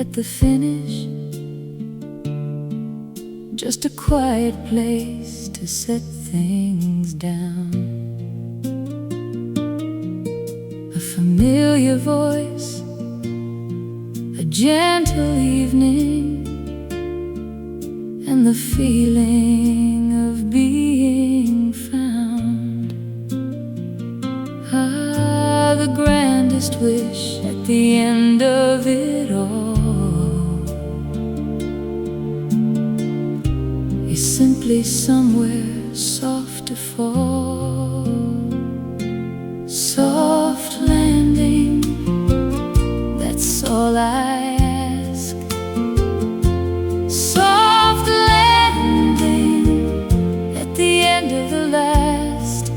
at the finish, just a quiet place to set things down. A familiar voice, a gentle evening, and the feeling of being found. Ah, the grandest wish at the end of it all is simply somewhere soft to fall. Soft landing, that's all I ask. Soft landing at the end of the last.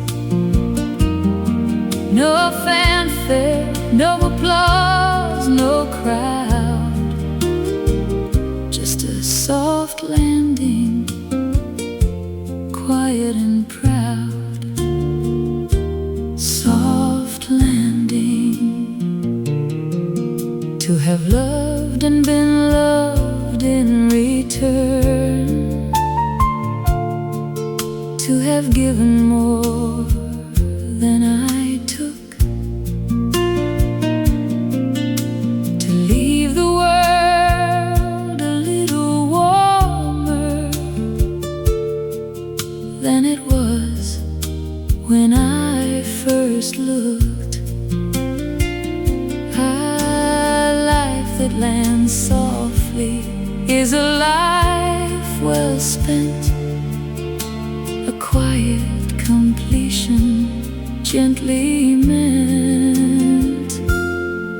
No fanfare, no applause, no crowd, just a soft landing, quiet and proud. Soft landing, to have loved and been loved in return, to have given more than I took, to leave the world a little warmer than it was when I first looked. A life that lands softly is a life well spent, a quiet completion gently meant.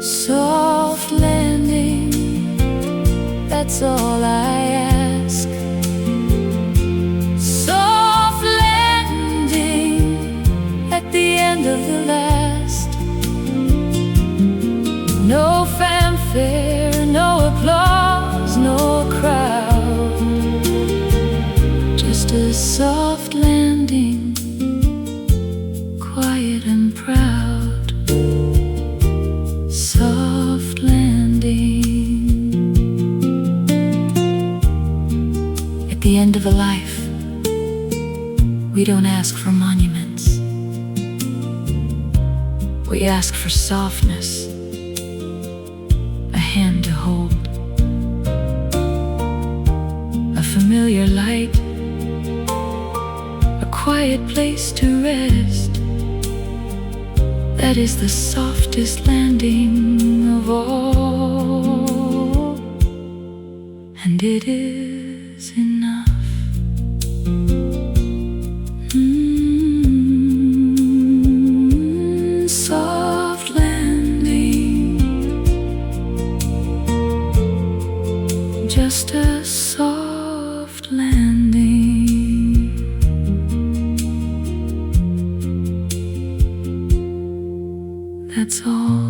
Soft landing, that's all I ask. Soft landing at the end of the last. No fanfare, no applause, no crowd, just a soft landing, quiet and proud. Soft landing. At the end of a life, we don't ask for monuments. We ask for softness, a hand to hold, a familiar light, a quiet place to rest. That is the softest landing of all, and it is enough. Soft landing, just a soft landing. That's all.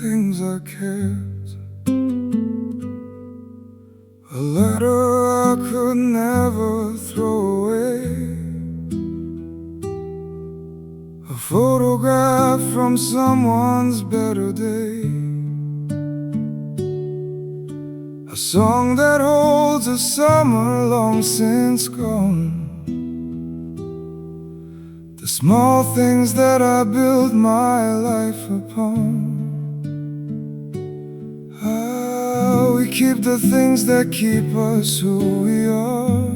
Things I kept, a letter I could never throw away, a photograph from someone's better day, a song that holds a summer long since gone. The small things that I built my life upon. We keep the things that keep us who we are,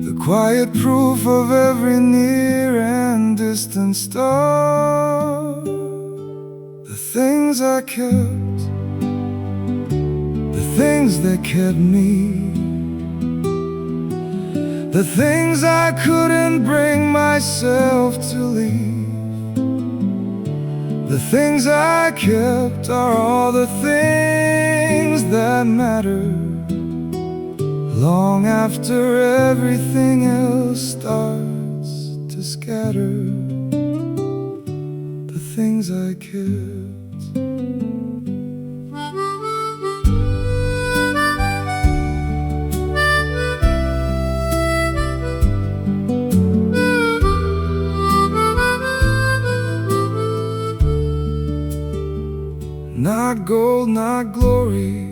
the quiet proof of every near and distant star. The things I kept, the things that kept me, the things I couldn't bring myself to leave. The things I kept are all the things that matter. Long after everything else starts to scatter, the things I kept. Not gold, not glory,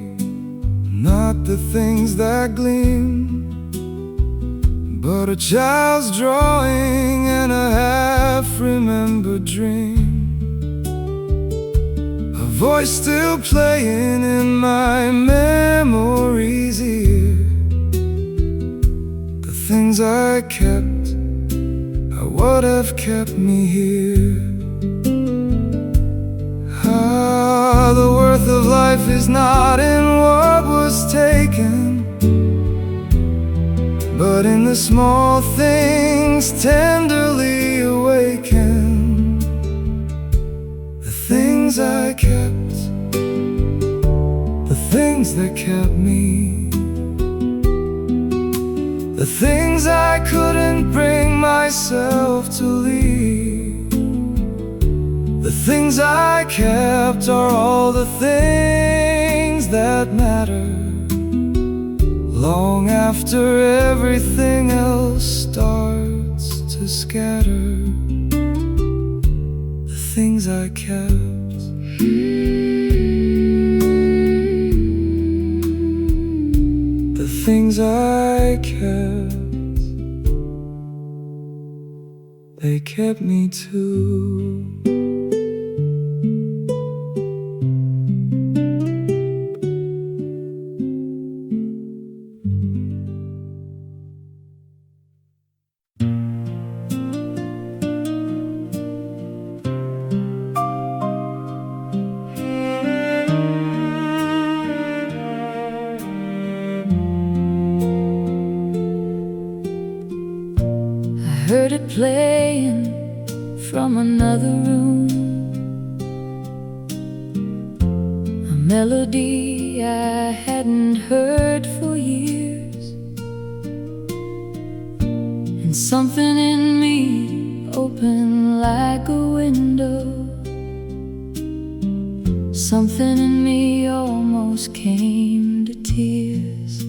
not the things that gleam, but a child's drawing and a half-remembered dream. A voice still playing in my memory's ear. The things I kept are what have kept me here. The worth of life is not in what was taken, but in the small things tenderly awakened. The things I kept, the things that kept me, the things I couldn't bring myself to leave. The things I kept are all the things that matter. Long after everything else starts to scatter, the things I kept. The things I kept, they kept me too. Heard it playing from another room, a melody I hadn't heard for years, and something in me opened like a window. Something in me almost came to tears.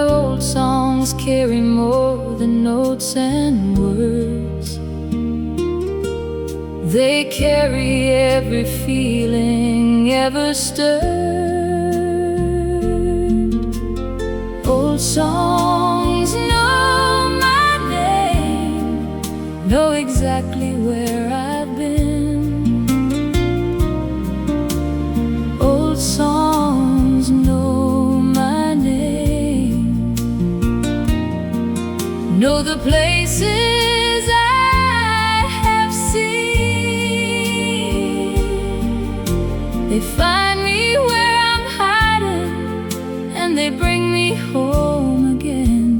Old songs carry more than notes and words. They carry every feeling ever stirred. Old songs know my name, know exactly where I've been. Old songs know my name, know the places I have seen. They find me where I'm hiding, and they bring me home again.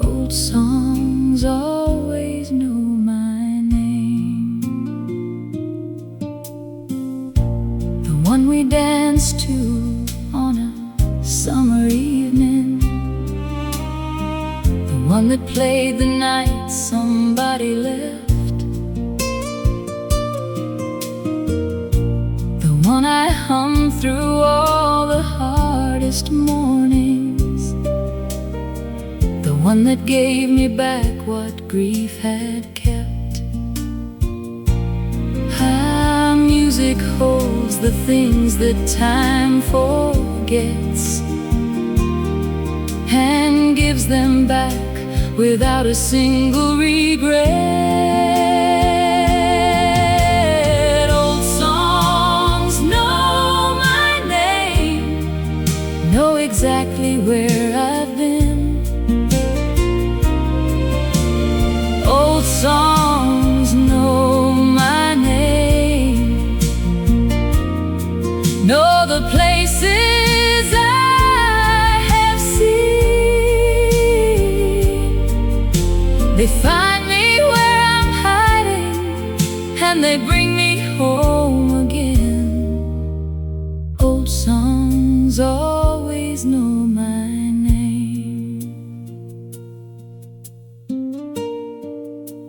Old songs always know my name. The one we danced to on a summer evening, the one that played the night somebody left, the one I hummed through all the hardest mornings, the one that gave me back what grief had kept. How music holds the things that time forgets and gives them back without a single regret. Old songs know my name, know exactly where I've been. Old songs know my name, know the places I have seen. They find me where I'm hiding, and they bring me home again. songs always know my name.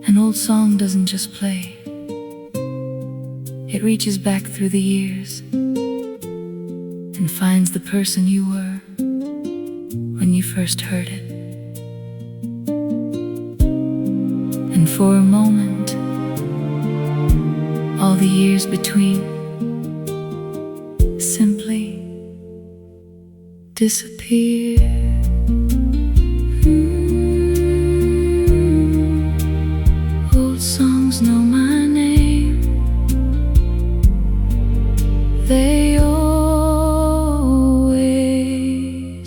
An old song doesn't just play, it reaches back through the years and finds the person you were when you first heard it. And for a moment, all the years between simply disappear. Old songs know my name, they always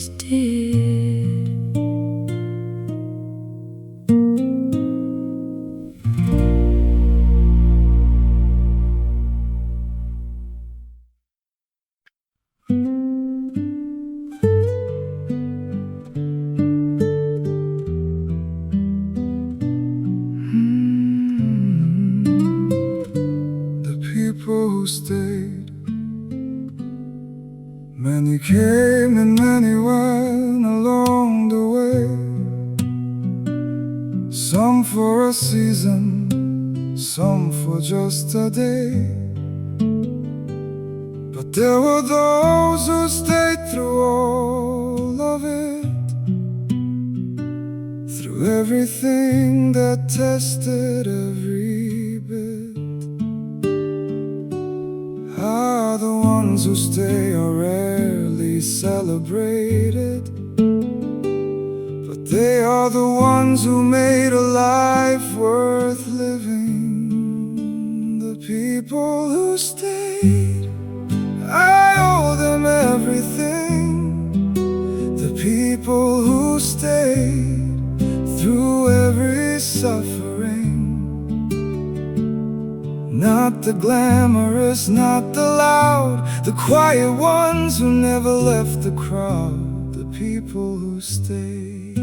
did. Stayed. Many came and many went along the way. Some for a season, some for just a day. But there were those who stayed through all of it, through everything that tested every bit. Are the ones who stay are rarely celebrated, but they are the ones who made a life worth living. The people who stayed, I owe them everything. The people who stayed through every suffering. Not the glamorous, not the loud, the quiet ones who never left the crowd. The people who stayed.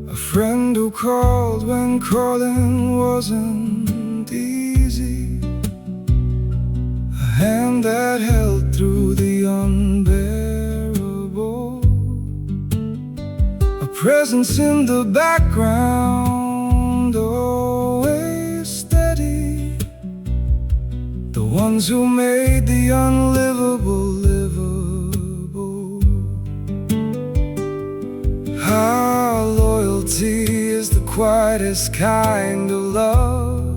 A friend who called when calling wasn't easy, a hand that held through the unbearable, a presence in the background, always steady. The ones who made the unlivable livable. Our loyalty is the quietest kind of love.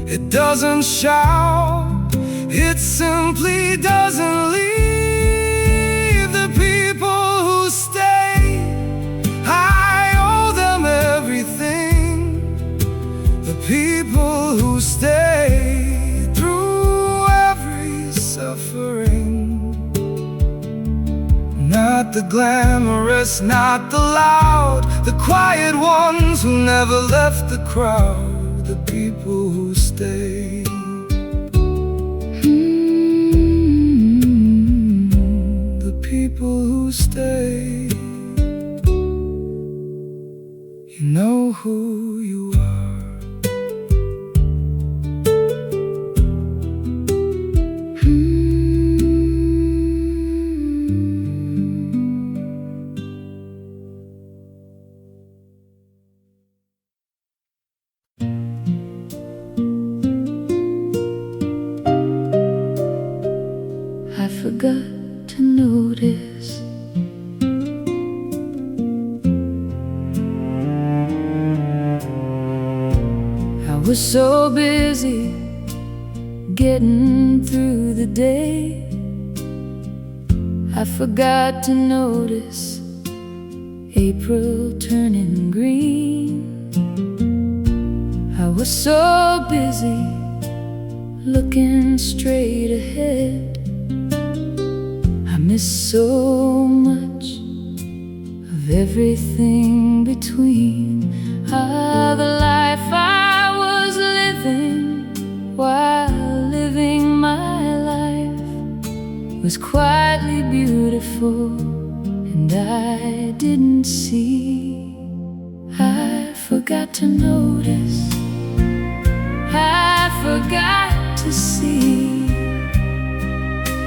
It doesn't shout, it simply doesn't leave. The people who stay, I owe them everything. The people who stay through every suffering. Not the glamorous, not the loud, the quiet ones who never left the crowd. The people who stay. The people who stay. You know who you are. I forgot to notice I was so busy getting through the day, I forgot to notice April turning green. I was so busy looking straight ahead, I missed so much of everything between. The life I was living while living my life was quietly beautiful, and I didn't see. I forgot to notice, I forgot to see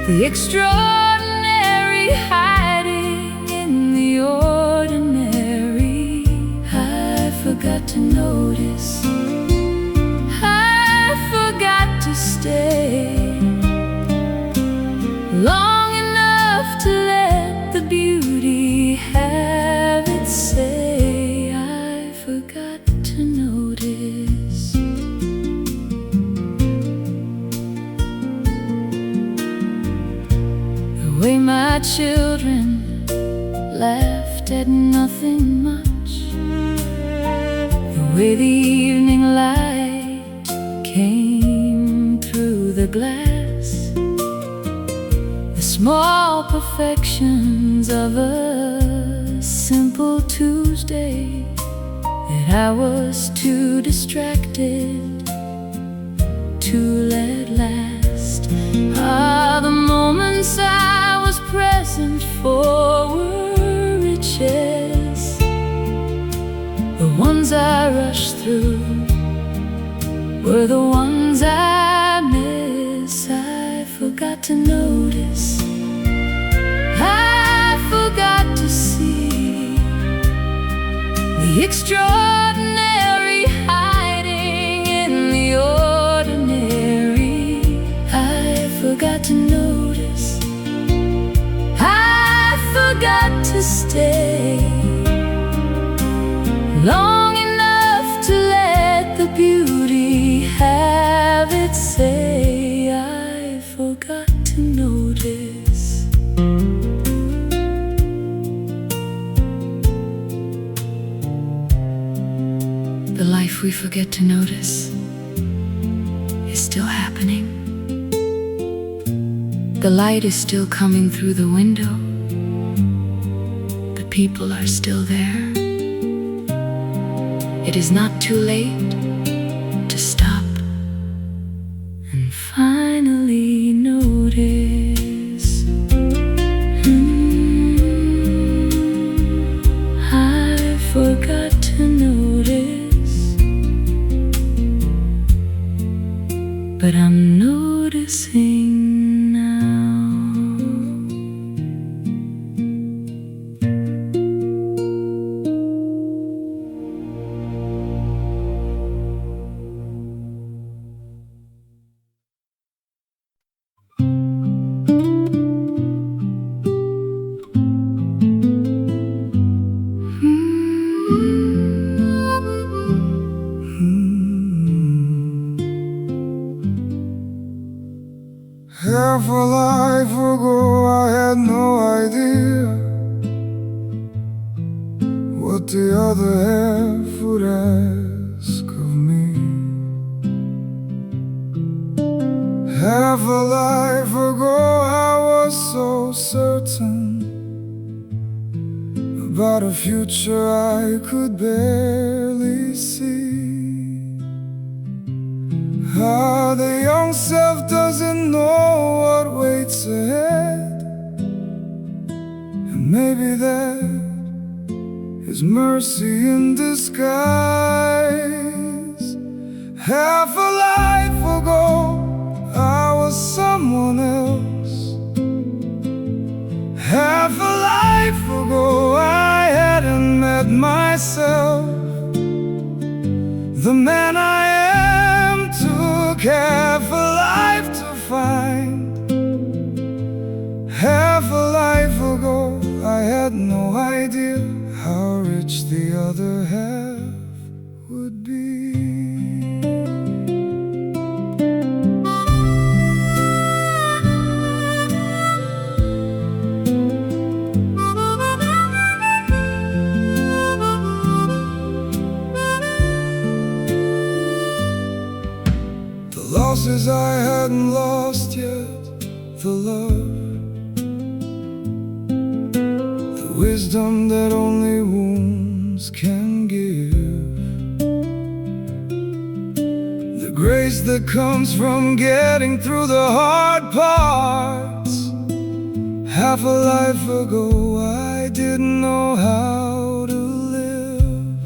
the extraordinary hiding in the ordinary. I forgot to notice, I forgot to stay long enough to let the beauty have its say. I forgot to notice. The way my children laughed at nothing much, the way the evening light came through the glass, the small perfections of a simple Tuesday that I was too distracted to let last. Ah, the moments I was present for were riches, the ones I rushed through were the ones I miss. I forgot to notice, I forgot to see the extraordinary hiding in the ordinary. I forgot to notice, I forgot to stay long enough to let the beauty have its say. I forgot to notice. The life we forget to notice is still happening. The light is still coming through the window. The people are still there. It is not too late to stop and finally notice. I forgot to notice, but I'm noticing now. Half a life ago I had no idea what the other half would ask of me. Half a life ago I was so certain about a future I could barely see. Ah, the young self doesn't know what waits ahead, and maybe that is mercy in disguise. Half a life ago I was someone else. Half a life ago I hadn't met myself. The man I am took half a life to find. Half a life ago I had no idea how rich the other half would be. The losses I hadn't lost yet, the love, the wisdom that only wounds can give, the grace that comes from getting through the hard parts, Half a life ago I didn't know how to live.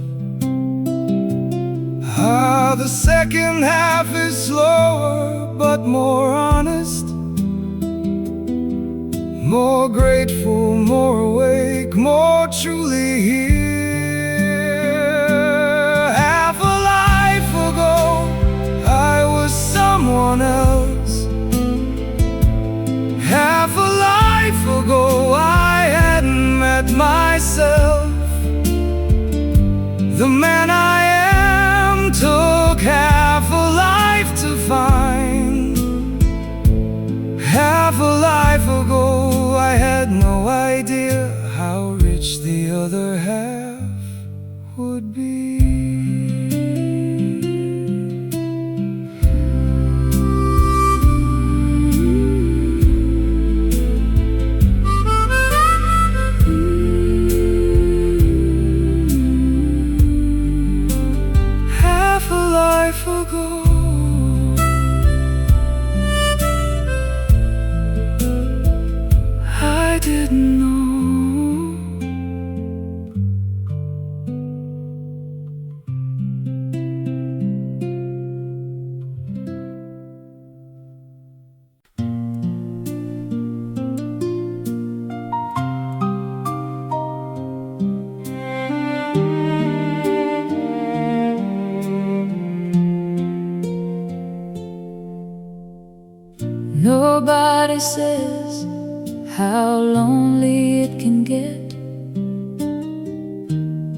Ah, the second half is slower but more honest, more grateful, more awake, more truly here. Half a life ago I was someone else. Half a life ago I hadn't met myself. The man I am took half a life to find. Half a life ago I had no idea how rich the other half would be. Half a life ago I didn't know. Nobody says how lonely it can get,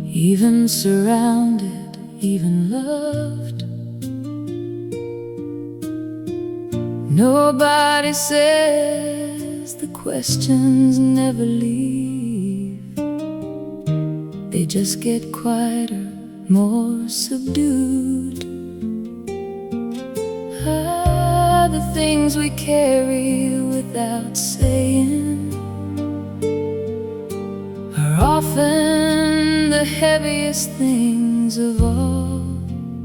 even surrounded, even loved. Nobody says the questions never leave. They just get quieter, more subdued. The things we carry without saying are often the heaviest things of all.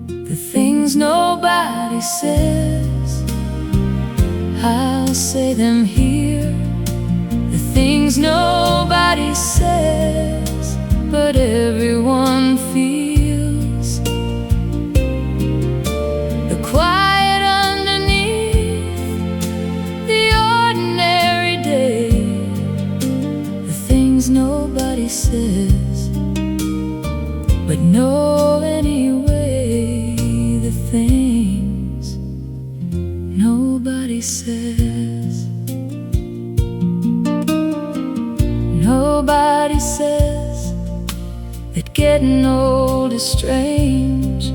The things nobody says, I'll say them here. The things nobody says, but everyone feels. The quiet nobody says, but know anyway. The things nobody says. Nobody says that getting old is strange,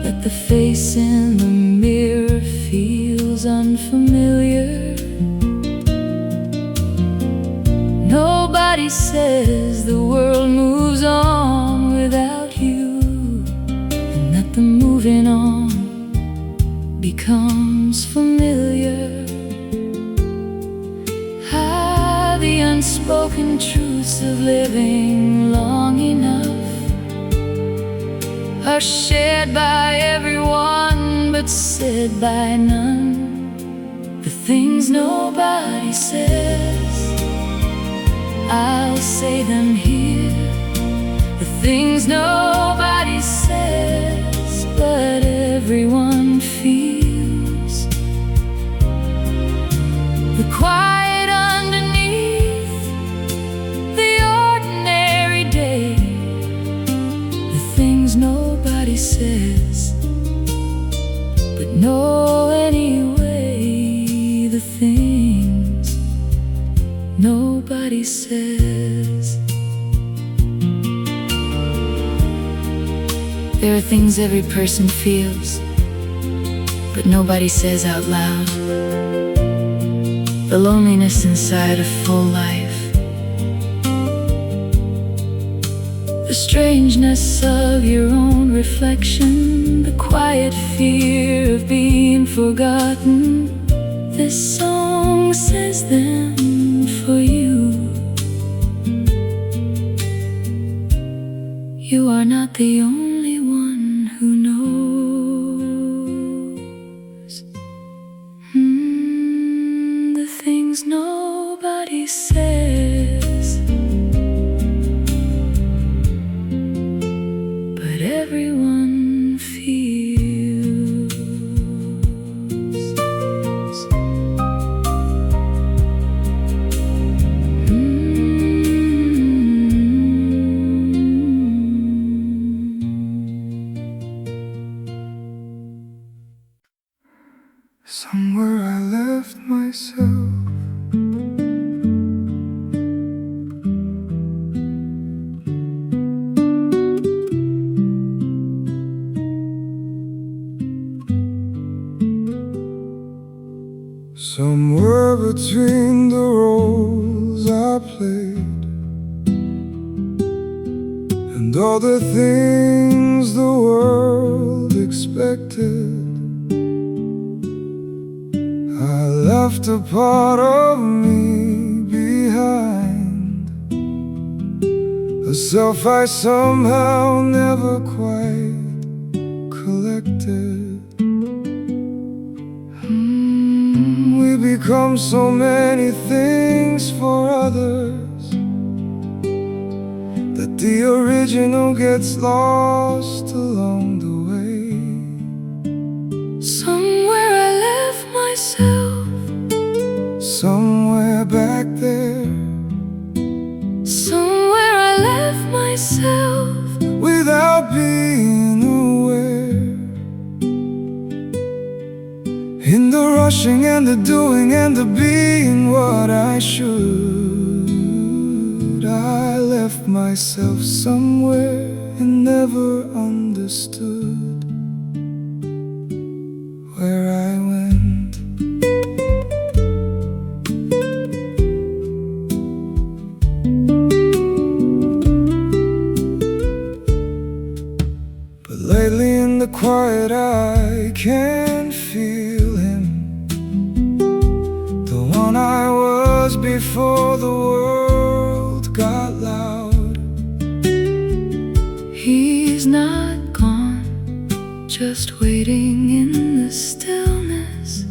that the face in the mirror feels unfamiliar. Nobody says the world moves on without you, and that the moving on becomes familiar. Ah, the unspoken truths of living long enough are shared by everyone but said by none. The things nobody says, I'll say them here. The things nobody says, but everyone feels. The quiet underneath the ordinary day. The things nobody says, but know anyway. The things nobody says. There are things every person feels, but nobody says out loud. The loneliness inside a full life, the strangeness of your own reflection, the quiet fear of being forgotten. This song says them for you. You are not the only one who knows the things nobody says. Somewhere I left myself. Somewhere between the roles I played and all the things the world expected, I left a part of me behind, a self I somehow never quite collected. We become so many things for others that the original gets lost along the way. Somewhere I left myself, somewhere back there. Somewhere I left myself without being aware. In the rushing and the doing and the being what I should, I left myself somewhere and never understood where I went. But lately in the quiet I can feel him, the one I was before the world got loud. He's not gone, just waiting in the stillness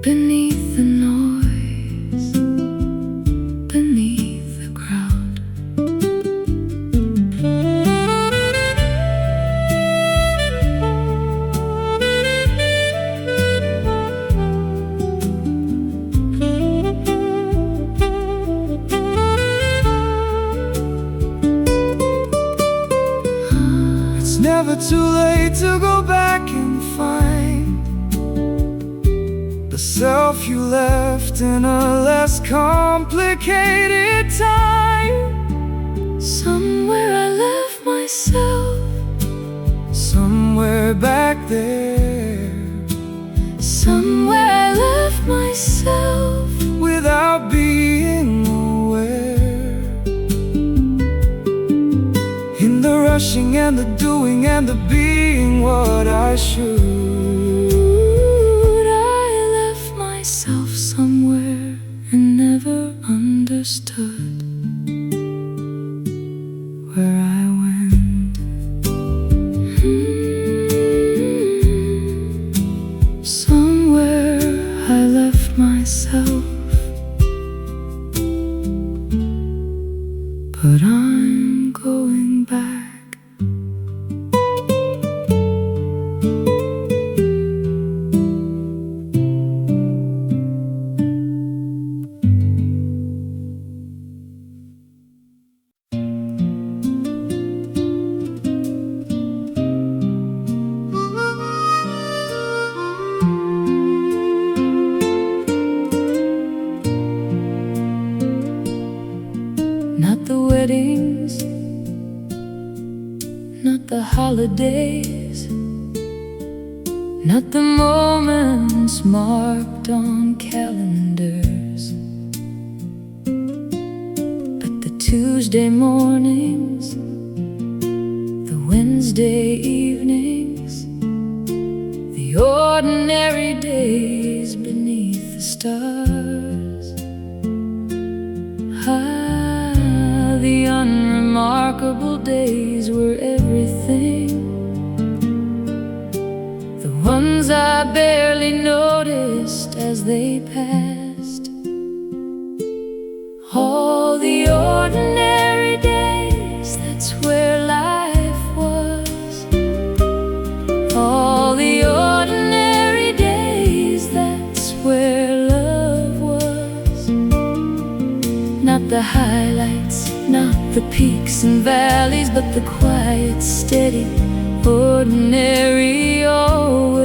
beneath the noise, beneath the crowd. It's never too late to go back and find the self you left in a less complicated time. Somewhere I left myself, somewhere back there. somewhere I left myself without being aware. In the rushing and the doing and the being what I should, I left myself somewhere and never understood where I went. Somewhere I left myself, but I'm going back. Not the weddings, not the holidays, not the moments marked on calendars, but the Tuesday mornings, the Wednesday evenings, the ordinary days beneath the stars. The unremarkable days were everything, the ones I barely noticed as they passed. All the ordinary days, that's where life was. All the ordinary days, that's where love was. Not the highlights, not the peaks and valleys, but the quiet, steady, ordinary always.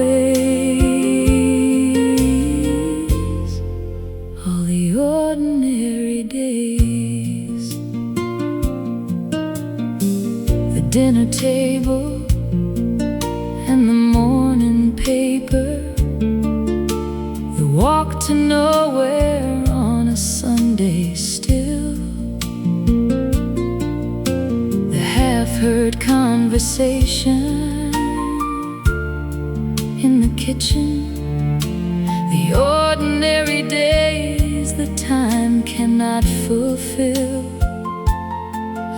to nowhere on a Sunday still. The half-heard conversation in the kitchen, the ordinary days that time cannot fulfill.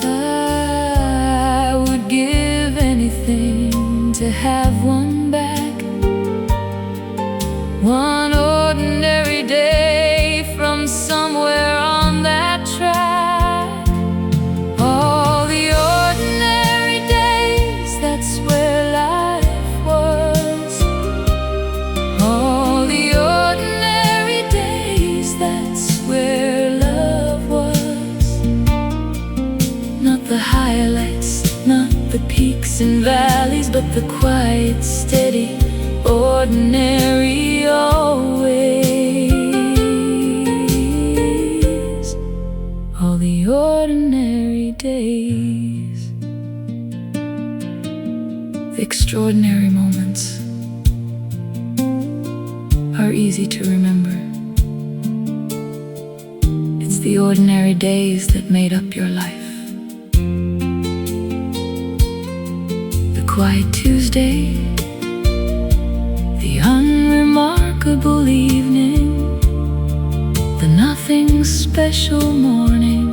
I would give anything to have one back, one ordinary day from somewhere on that track. All the ordinary days, that's where life was. All the ordinary days, that's where love was. Not the highlights, not the peaks and valleys, but the quiet, steady, ordinary always. All the ordinary days. The extraordinary moments are easy to remember. It's the ordinary days that made up your life. The quiet Tuesday, the unremarkable evening, the nothing special morning.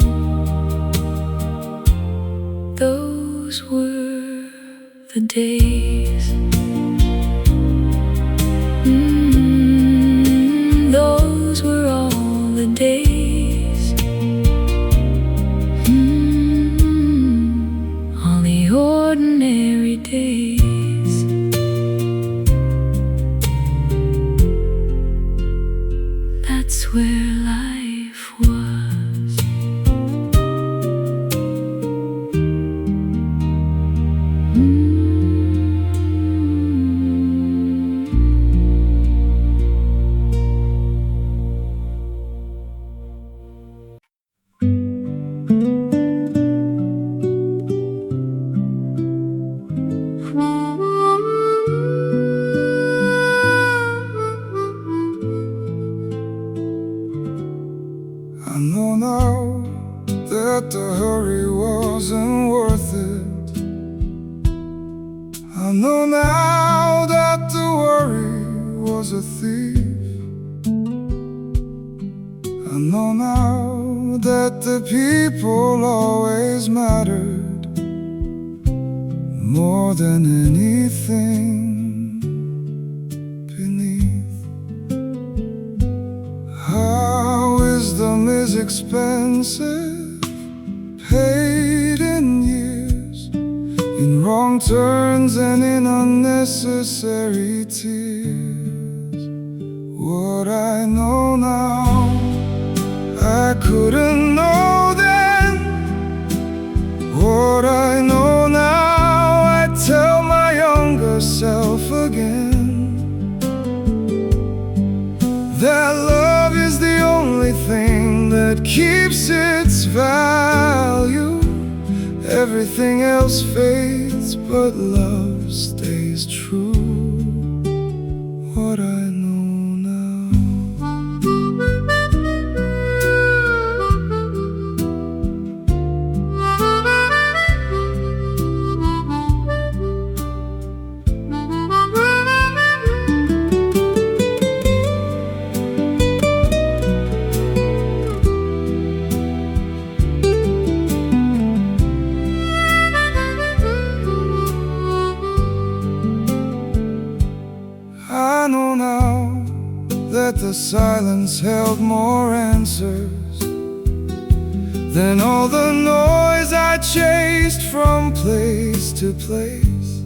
Those were the days. Those were all the days. All the ordinary days. That's where life was. I know now that the hurry wasn't worth it. I know now that the worry was a thief. I know now that the people always mattered more than anything beneath. How wisdom is expensive, paid in years, in wrong turns and in unnecessary tears. What I know now, I couldn't know then. What I know now, I tell my younger self again. That love is the only thing that keeps its value. Everything else fades, but love stays true. What I know now. I know now that the silence held more answers than all the noise I chased from place to place.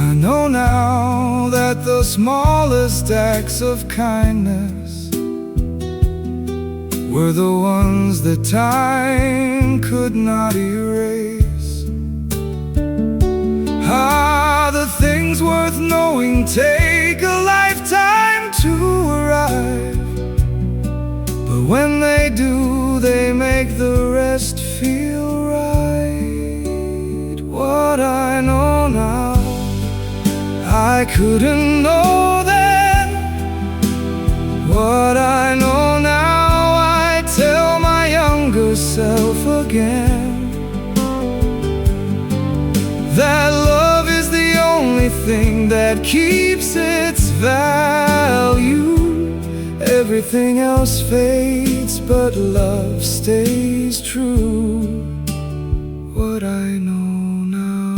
I know now that the smallest acts of kindness were the ones that time could not erase. Ah, the things worth knowing take a lifetime to arrive, but when they do, they make the rest feel right. What I know now, I couldn't know then. keeps its value. Everything else fades, but love stays true. What I know now.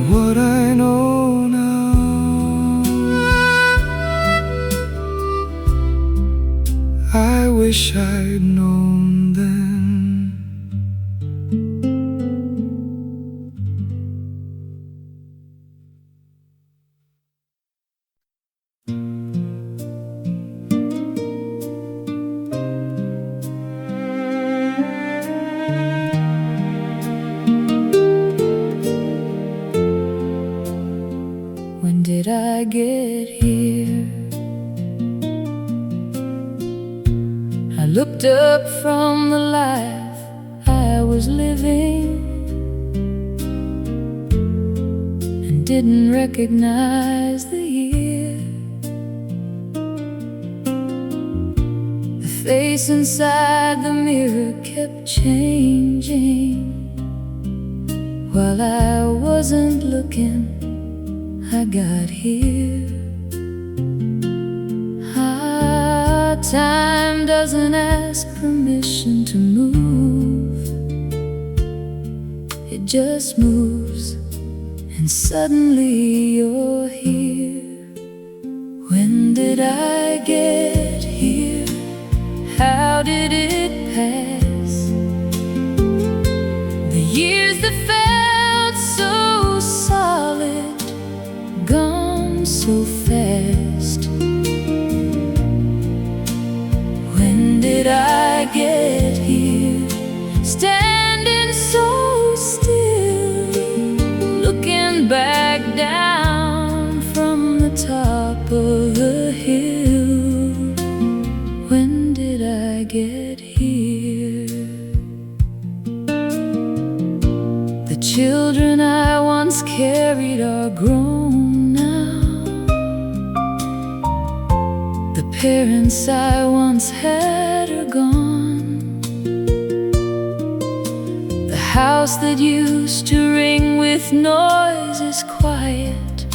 What I know now. I wish I'd known then. When did I get here? I looked up from the life I was living and didn't recognize the year. The face inside the mirror kept changing. While I wasn't looking, I got here. Time doesn't ask permission to move. It just moves, and suddenly you're here. When did I get here? How did it pass? The years that felt so solid, gone so fast. When did I get here? Standing so still, looking back down from the top of the hill. When did I get here? The children I once carried are grown now. The parents I once had are gone. The house that used to ring with noise is quiet,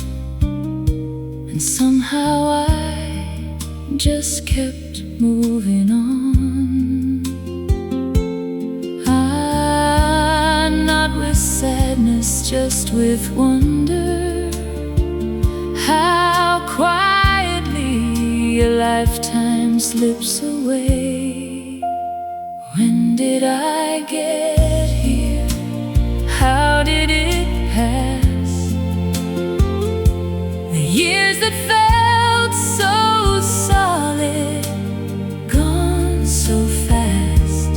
and somehow I just kept moving on. Not with sadness, just with wonder. How quietly a lifetime slips away. When did I get here? How did it pass? The years that felt so solid, gone so fast.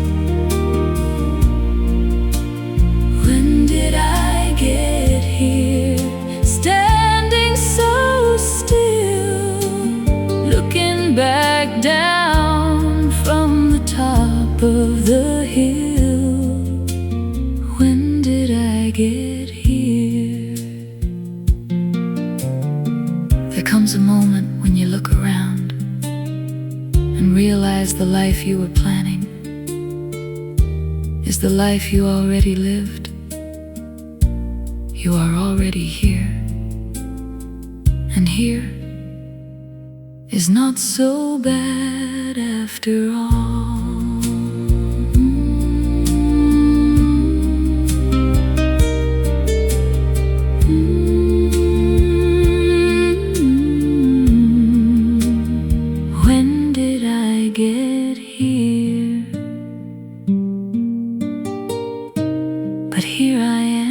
When did I get here? Standing so still, looking back down from the top of the hill. When did I get here? There comes a moment when you look around and realize the life you were planning is the life you already lived. You are already here, and here is not so bad after all. When did I get here? But here I am.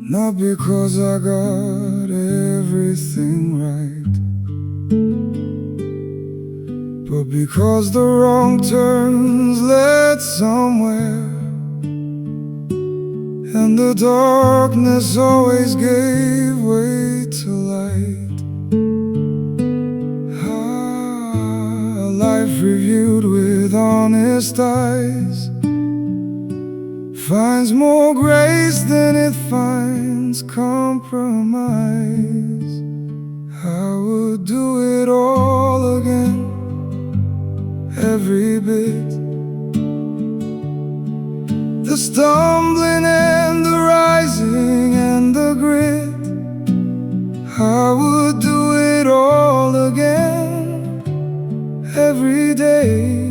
Not because I got everything right, but because the wrong turns led somewhere, and the darkness always gave way to light. A life reviewed with honest eyes finds more grace than it finds compromise. I would do it all again, every bit. The stumbling and the rising and the grit. I would do it all again, every day.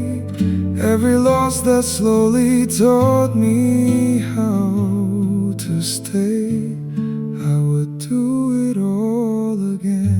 Every loss that slowly taught me how to stay. I would do it all again.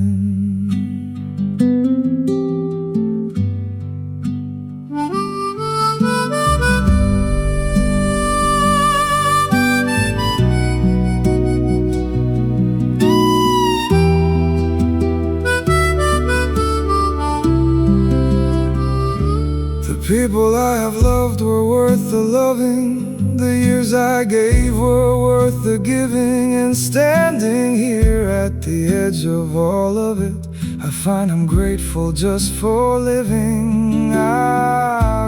People I have loved were worth the loving. The years I gave were worth the giving. And standing here at the edge of all of it, I find I'm grateful just for living.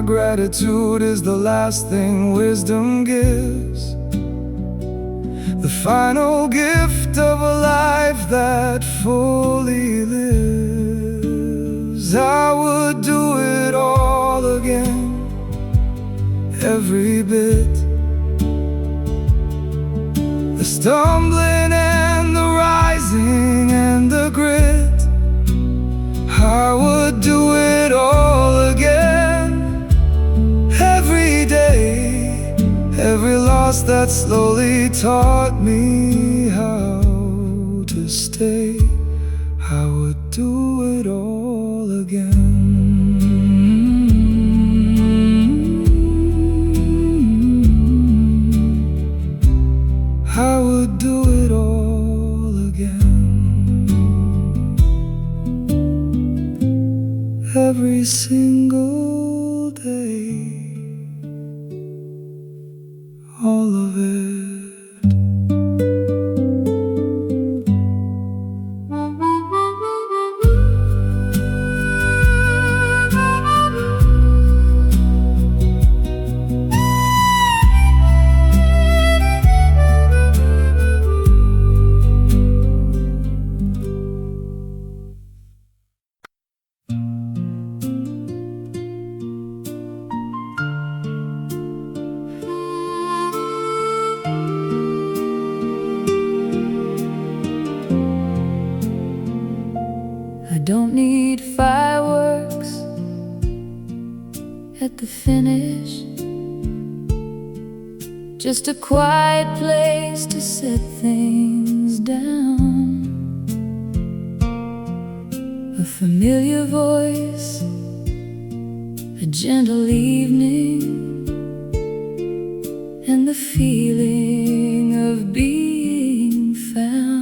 Gratitude is the last thing wisdom gives, the final gift of a life that fully lives. I would do it all again, every bit. The stumbling and the rising and the grit. I would do it all again, every day. Every loss that slowly taught me how to stay. I would do it all again. I would do it all again, every single day, all of it. Don't need fireworks at the finish, just a quiet place to set things down. A familiar voice, a gentle evening, and the feeling of being found.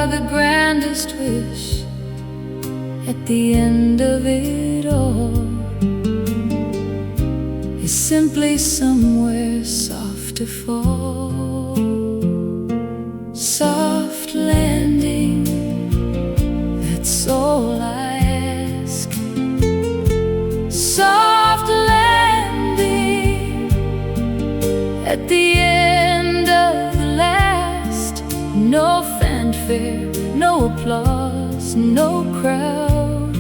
The grandest wish at the end of it all is simply somewhere soft to fall. Soft landing, that's all I ask. Soft landing at the end of the last. No fanfare, no applause, no crowd,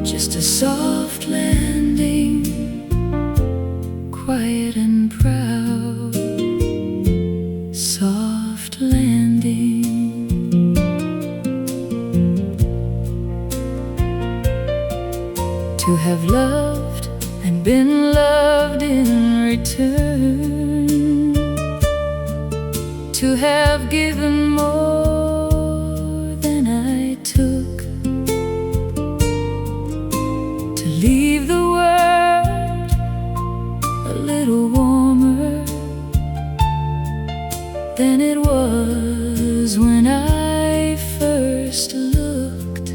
just a soft landing, quiet and proud. Soft landing. To have loved and been loved in return, to have given more than I took, to leave the world a little warmer than it was when I first looked.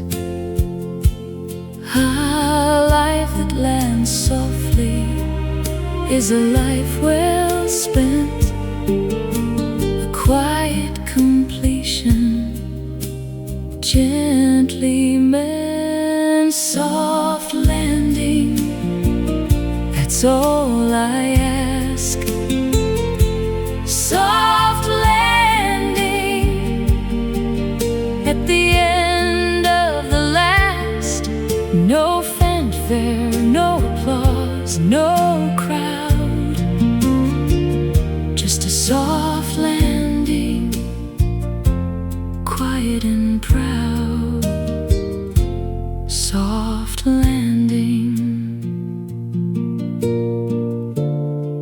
A life that lands softly is a life well spent, a quiet completion, gently meant, soft landing. That's all I ask. Soft landing at the end of the last. No fanfare, no applause, no crowd. Just a soft landing, quiet and proud. Soft landing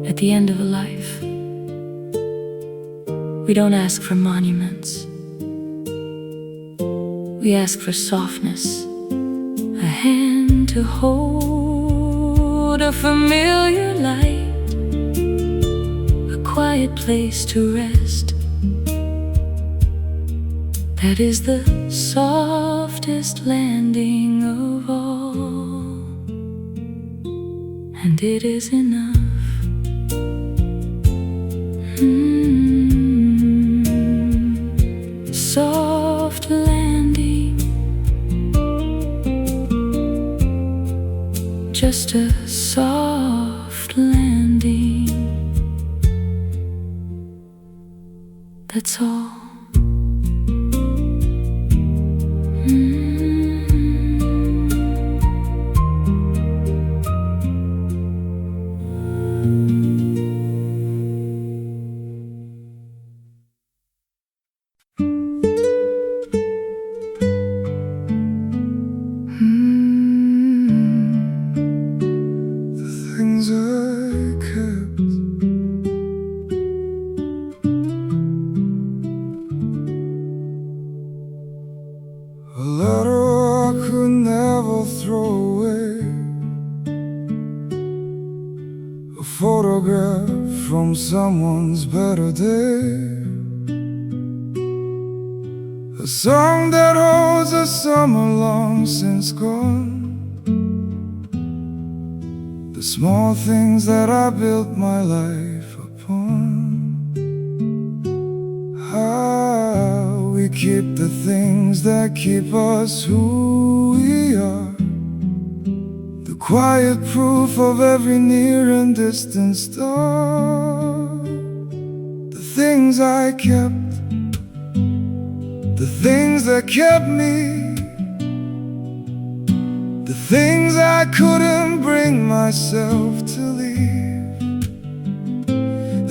at the end of a life. We don't ask for monuments. We ask for softness, a hand to hold, a familiar light, a quiet place to rest. That is the softest landing of all, and it is enough. Soft landing, just a soft landing. That's all. Photograph from someone's better day, a song that holds a summer long since gone, the small things that I built my life upon, how we keep the things that keep us who we are, quiet proof of every near and distant star. The things I kept, the things that kept me, the things I couldn't bring myself to leave.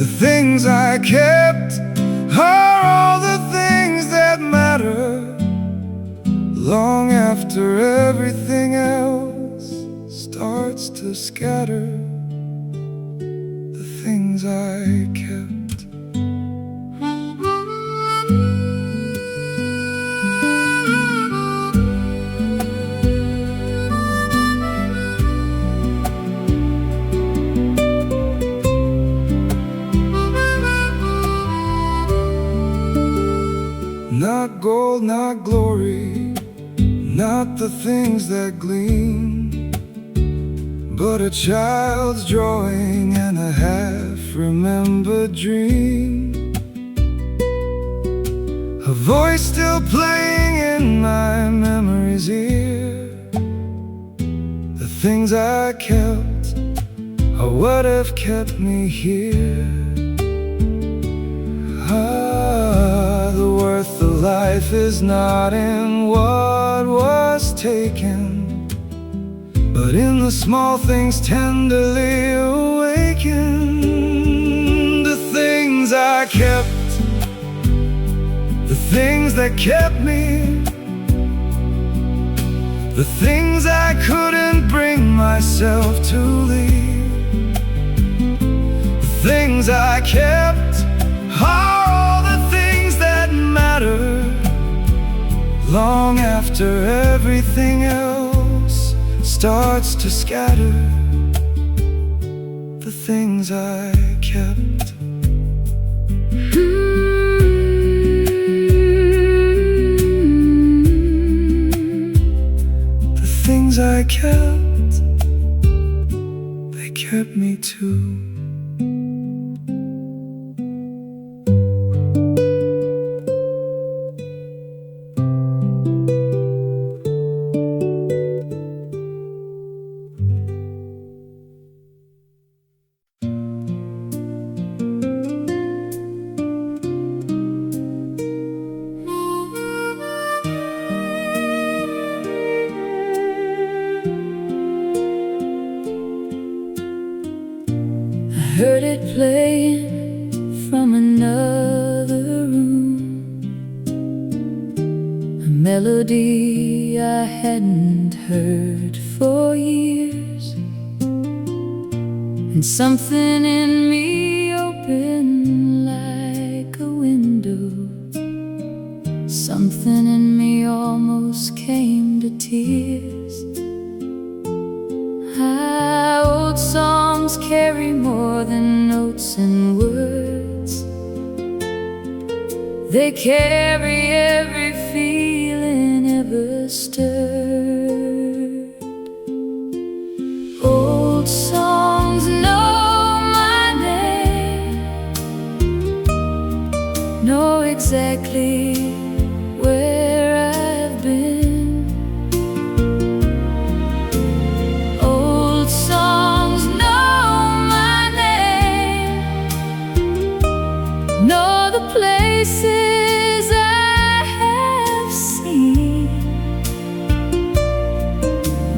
The things I kept are all the things that matter long after everything else starts to scatter. The things I kept. Not gold, not glory, not the things that gleam, but a child's drawing and a half-remembered dream. A voice still playing in my memory's ear. The things I kept are what have kept me here. The worth of life is not in what was taken, but in the small things tenderly awakened. The things I kept, the things that kept me, the things I couldn't bring myself to leave. The things I kept are all the things that matter long after everything else starts to scatter. The things I kept. things I kept, they kept me too. Heard it playing from another room, a melody I hadn't heard for years, and something in me opened like a window. Something in me almost came to tears. Old songs carry more than notes and words. They carry every feeling ever stirred. Old songs know my name, know exactly where I've been. Places I have seen,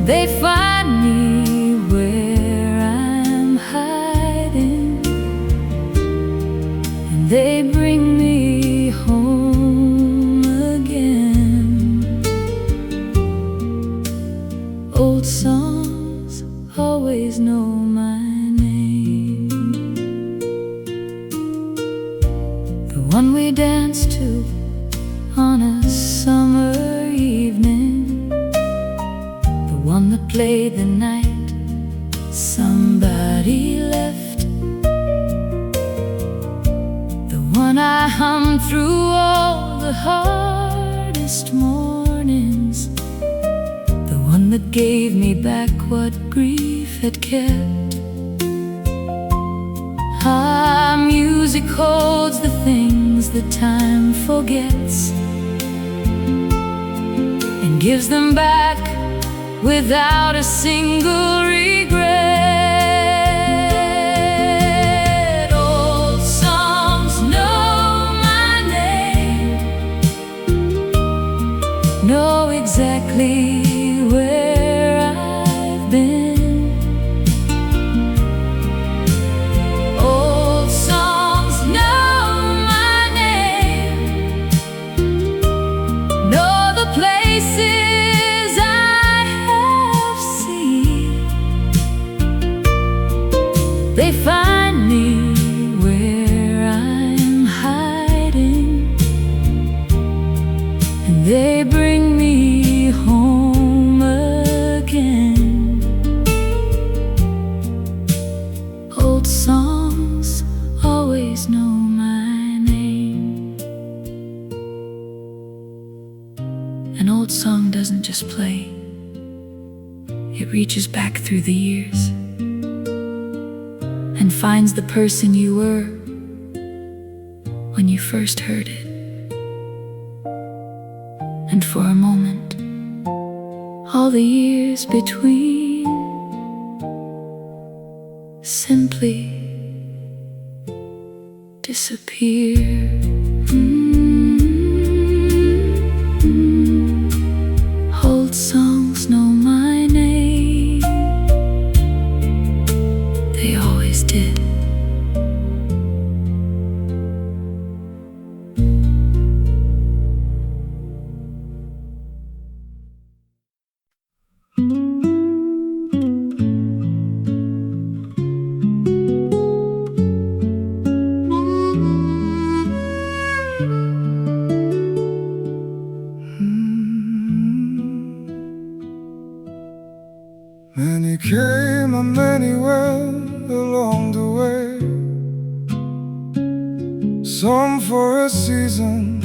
they find me where I'm hiding, and they bring me home again. Old songs always know my name, the one we danced to on a summer evening, the one that played the night somebody left, the one I hummed through all the hardest mornings, the one that gave me back what grief had kept. Music holds the things that time forgets and gives them back without a single regret. Old songs know my name, know exactly where I've been. They find me where I'm hiding, and they bring me home again. Old songs always know my name. An old song doesn't just play, it reaches back through the years and finds the person you were when you first heard it. And for a moment, all the years between simply disappear. Old songs know my name, they always did. Many came and many went along the way, some for a season,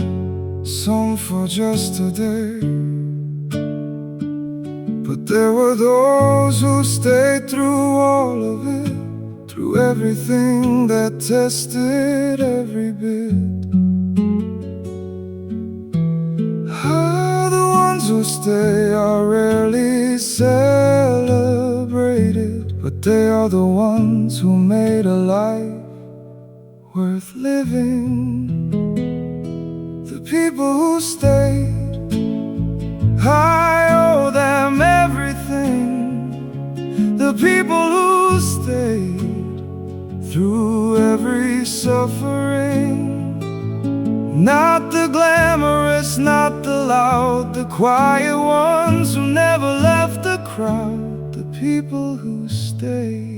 some for just a day. But there were those who stayed through all of it, through everything that tested every bit. The ones who stay are rarely celebrated, but they are the ones who made a life worth living. The people who stayed, I owe them everything. The people who stayed through every suffering. Not the glamorous, not the loud, the quiet ones who never left the crowd. The people who stayed.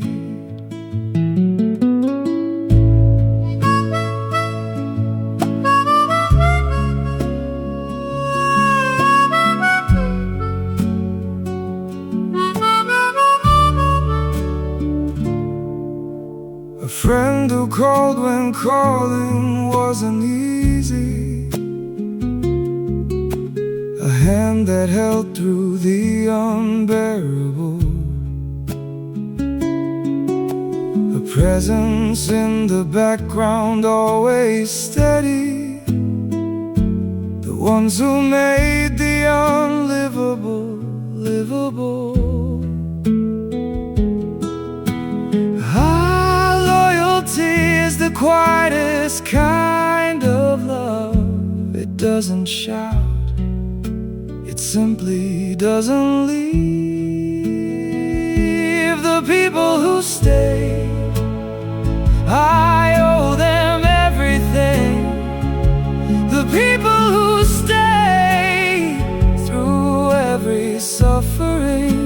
A friend who called when calling wasn't easy. A hand that held through the unbearable. A presence in the background, always steady. The ones who made the unlivable livable. Is the quietest kind of love. It doesn't shout, it simply doesn't leave. The people who stay, I owe them everything. The people who stay through every suffering.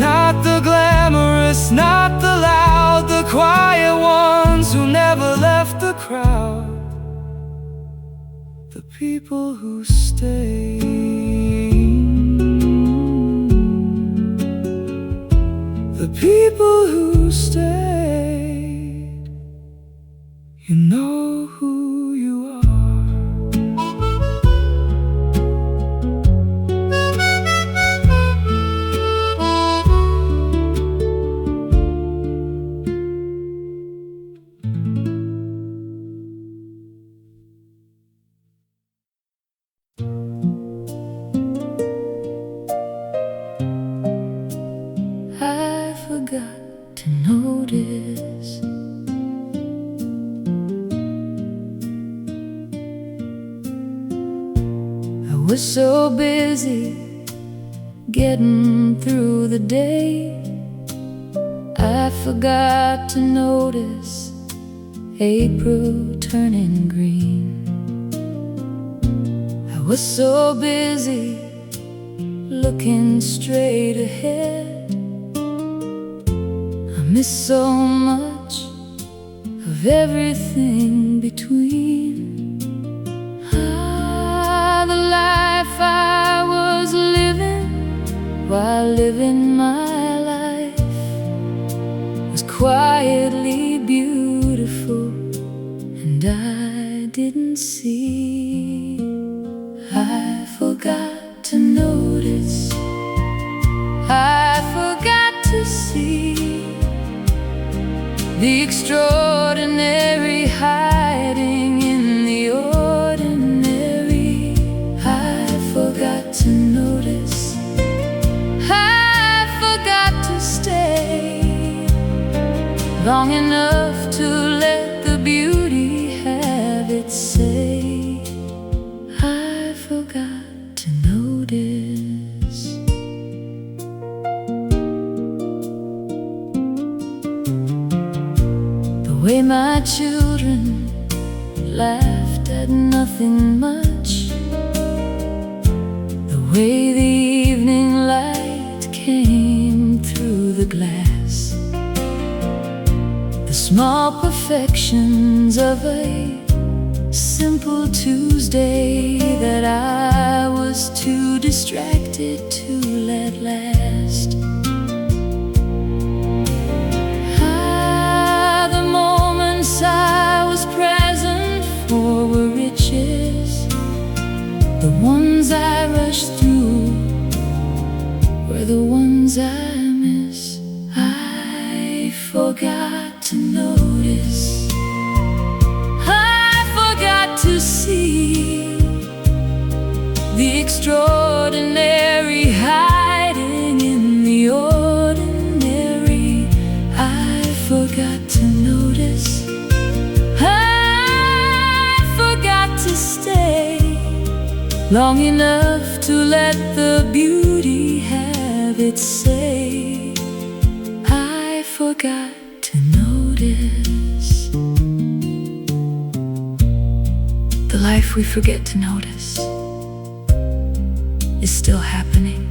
Not the glamorous, not the loud, the quiet ones who never left the crowd. The people who stay. The people who stayed. You know who you are. To notice I was so busy getting through the day, I forgot to notice April turning green. I was so busy looking straight ahead, miss so much of everything between. The life I was living while living my life was quietly beautiful, and I didn't see. I forgot to notice, I forgot to see the extraordinary hiding in the ordinary. I forgot to notice, I forgot to stay long enough to let the beauty have its say. I forgot to notice. The way my children laughed at nothing much, the way the evening light came through the glass, the small perfections of a simple Tuesday that I was too distracted to let last. The moments I was present for were riches, the ones I rushed through things I miss. I forgot to notice. I forgot to see the extraordinary hiding in the ordinary. I forgot to notice. I forgot to stay long enough to let the beauty have its say. I forgot to notice the life we forget to notice is still happening.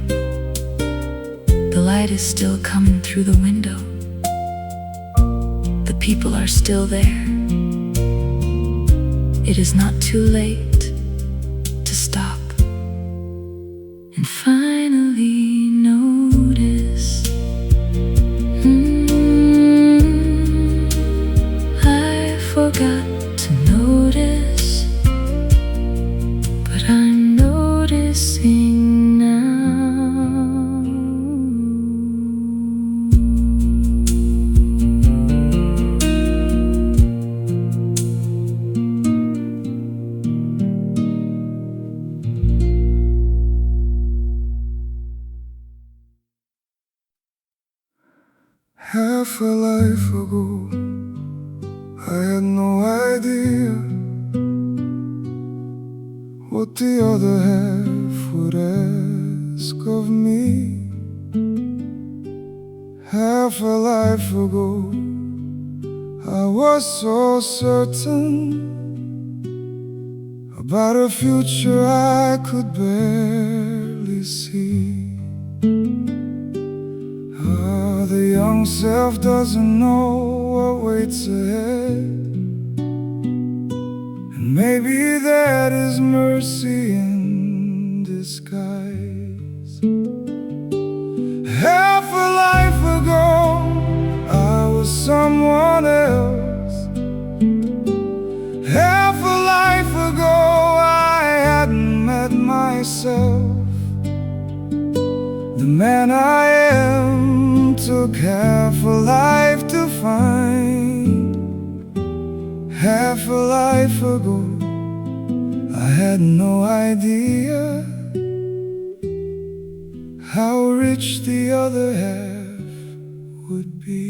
The light is still coming through the window. The people are still there. It is not too late to stop and finally notice. I forgot to notice, but I'm noticing now. Half a life ago, I had no idea what the other half would ask of me. Half a life ago, I was so certain about a future I could barely see. The young self doesn't know what waits ahead, and maybe that is mercy in disguise. Half a life ago, I was someone else. Half a life ago, I hadn't met myself. The man I am took half a life to find. Half a life ago, I had no idea how rich the other half would be.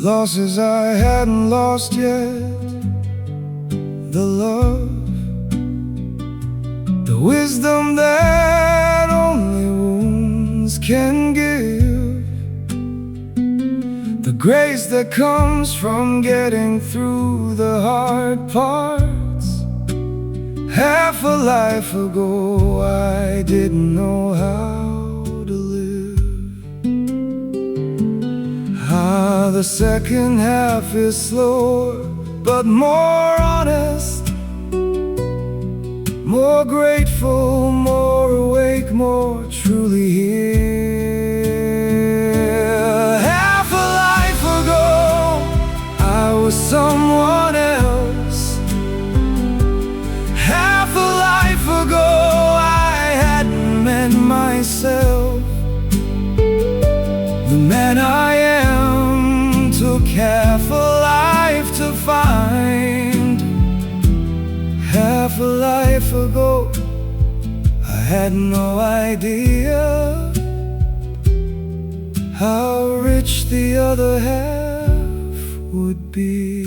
Losses I hadn't lost yet, the love, the wisdom that only wounds can give, the grace that comes from getting through the hard parts. Half a life ago, I didn't know how to live. The second half is slower, but more honest, more grateful, more awake, more truly here. Half a life ago, I was someone else. Half a life ago, I hadn't met myself. The man I am took half a life to find. Half a life ago, I had no idea how rich the other half would be.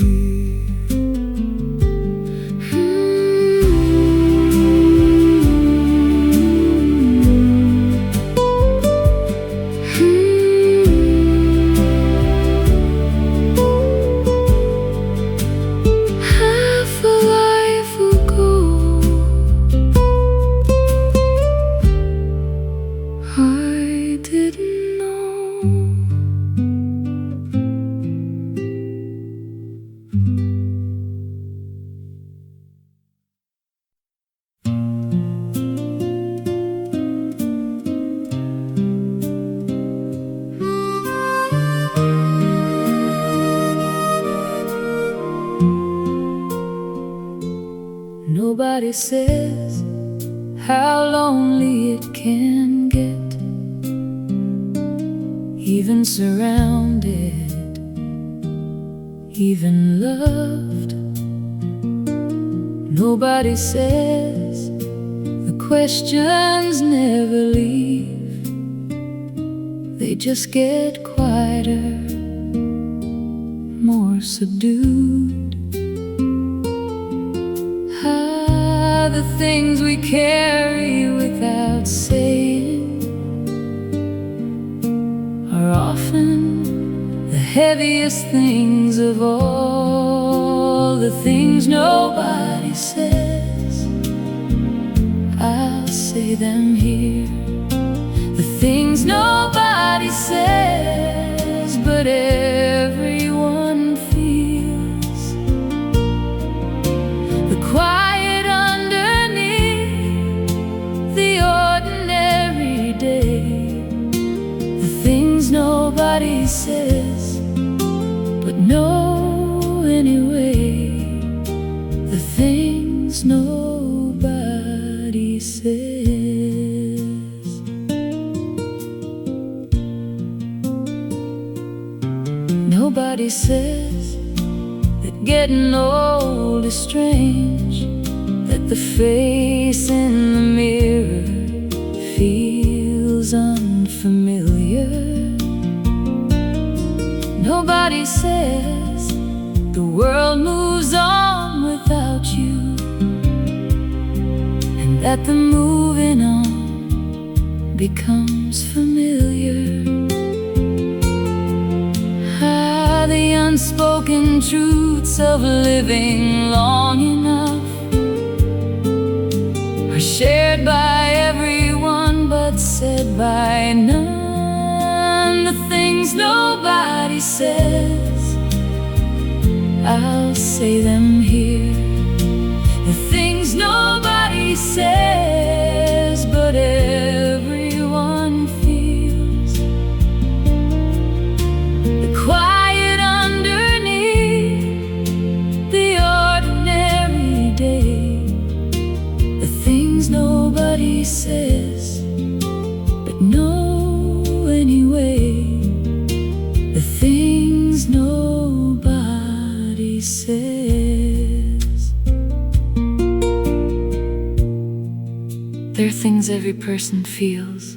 Nobody says how lonely it can get, even surrounded, even loved. Nobody says the questions never leave, they just get quieter, more subdued. The things we carry without saying are often the heaviest things of all. The things nobody says, I'll say them here. The things nobody says, but everyone feels. The quiet nobody says, but know anyway. The things nobody says. Nobody says that getting old is strange, that the face in the mirror feels unfamiliar. Nobody says the world moves on without you, and that the moving on becomes familiar. Ah, the unspoken truths of living long enough are shared by everyone but said by none. The things nobody says, I'll say them here. The things nobody says, but everyone feels. The quiet underneath the ordinary day. The things nobody says, but know anyway. The things nobody says. There are things every person feels,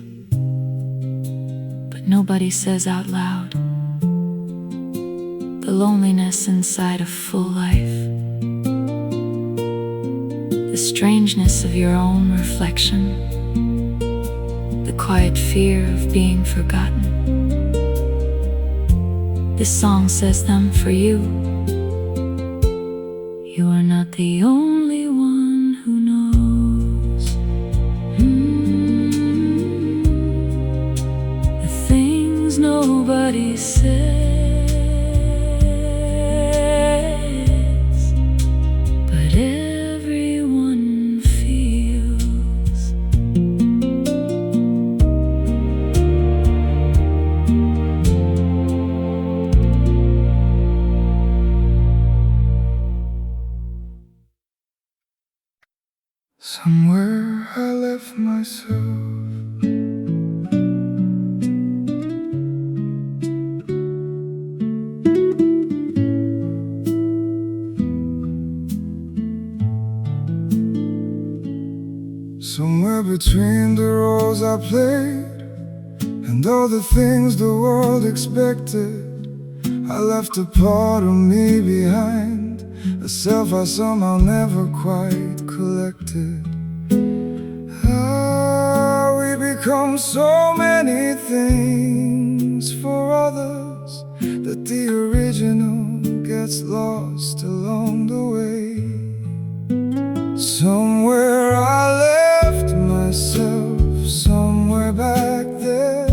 but nobody says out loud. The loneliness inside a full life, the strangeness of your own reflection, the quiet fear of being forgotten. This song says them for you. You are not the only one who knows. The things nobody says, but everyone feels. Somewhere I left myself, somewhere between the roles I played and all the things the world expected. I left a part of me behind, a self I somehow never quite collected. We become so many things for others that the original gets lost along the way. Somewhere I left myself, somewhere back there.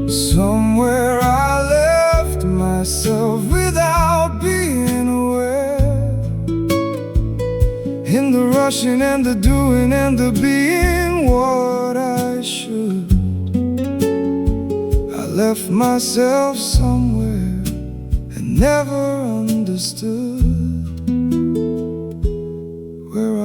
Somewhere I left myself without being aware. In the rushing and the doing and the being what I should, I left myself somewhere and never understood where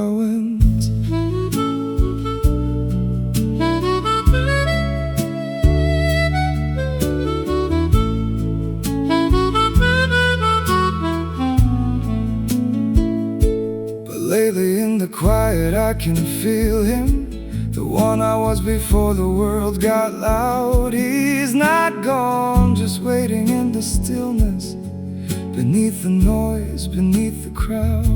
quiet, I can feel him, the one I was before the world got loud. He's not gone, just waiting in the stillness, beneath the noise, beneath the crowd.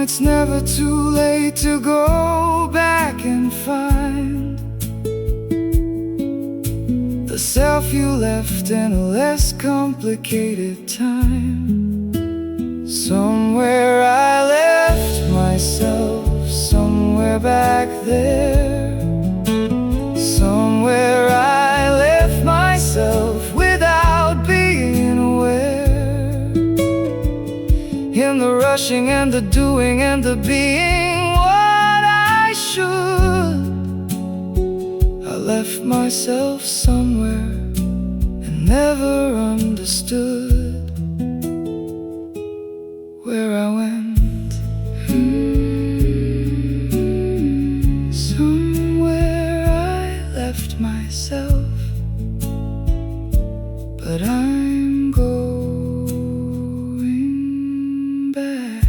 It's never too late to go back and find the self you left in a less complicated time. Somewhere I left myself, somewhere back there. Somewhere I left myself without being aware. In the rushing and the doing and the being what I should, I left myself somewhere and never understood where I went. Somewhere I left myself, but I'm going back.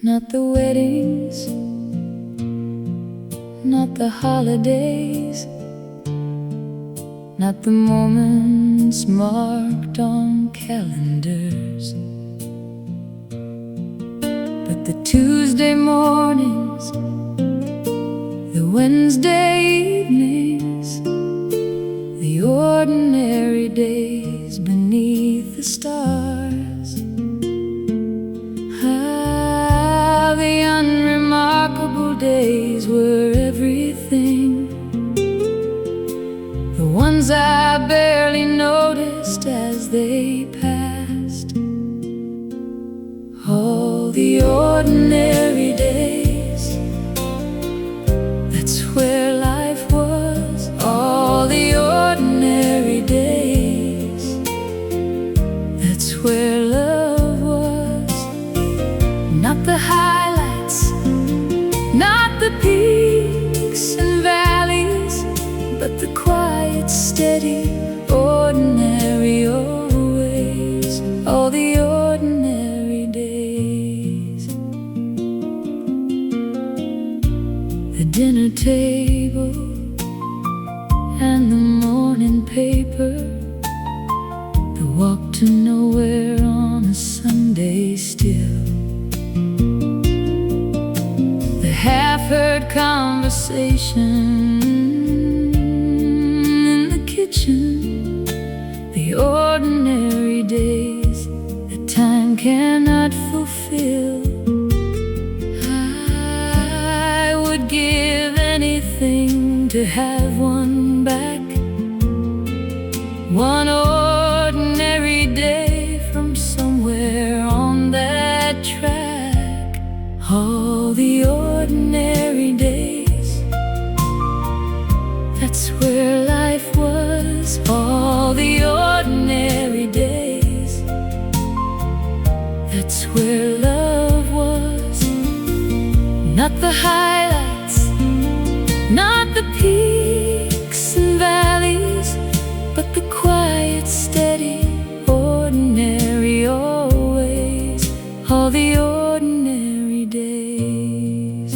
Not the weddings, not the holidays, not the moments marked on calendars, but the Tuesday mornings, the Wednesday evenings, the ordinary days beneath the stars. The unremarkable days were everything, the ones I barely noticed as they passed. All the ordinary days, that's where life was. All the ordinary days, that's where love was. Not the highlights, not the peaks and valleys, but the quiet, steady, ordinary always. All the ordinary days. The dinner table and the morning paper, the walk to nowhere on a Sunday still, half-heard conversation in the kitchen, the ordinary days that time cannot fulfill. I would give anything to have one back, one ordinary day from somewhere on that track. All the ordinary days, that's where life was. All the ordinary days, that's where love was. Not the highlights, not the peaks and valleys, but the quiet, steady, ordinary always. All the ordinary days.